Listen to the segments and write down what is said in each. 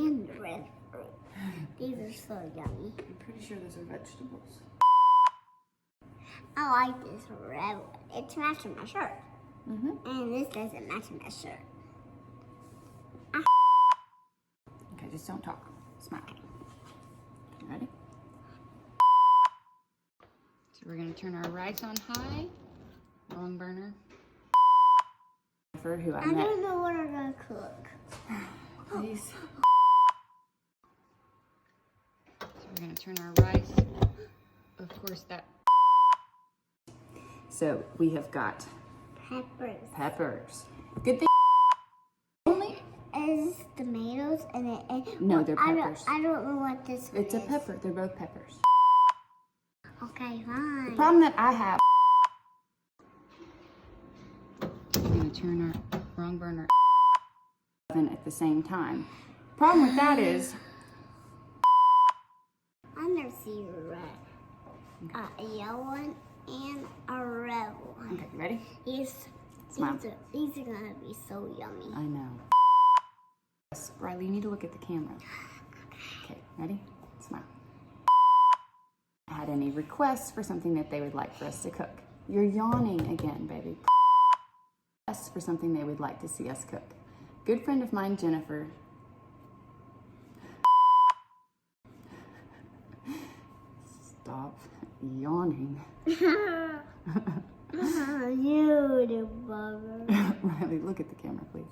and red fruit. These are so yummy. I'm pretty sure those are vegetables. I like this red one. It's matching my shirt. And this doesn't match my shirt. Okay, just don't talk. Smile. You ready? So we're gonna turn our rice on high. Long burner. For who I met. don't know what I'm gonna cook. Please. So we're gonna turn our rice. Of course that. So we have got peppers. Good thing. Only is tomatoes and no, they're peppers. I don't know what this one It's a pepper. They're both peppers. Okay, fine. The problem that I have. We're gonna turn our wrong burner oven at the same time. Problem with that is I never see a red, a yellow one and a red one. okay. You ready? Smile. These are gonna be so yummy. I know. Yes, Riley, you need to look at the camera. Okay, ready? Smile. Had any requests for something that they would like for us to cook? You're yawning again, baby. Requests for something they would like to see us cook. Good friend of mine, Jennifer. Stop yawning. You bugger. Riley, look at the camera, please.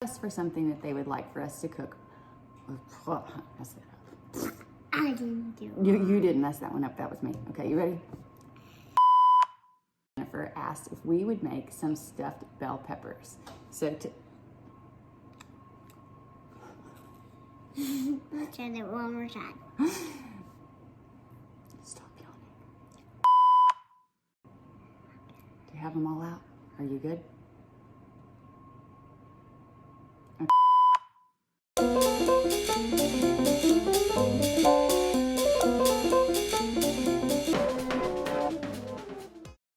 Requests for something that they would like for us to cook. Mess that up. I didn't do it. You didn't mess that one up. That was me. Okay, you ready? Jennifer asked if we would make some stuffed bell peppers. So Let's try it one more time. Stop yawning. Do you have them all out? Are you good?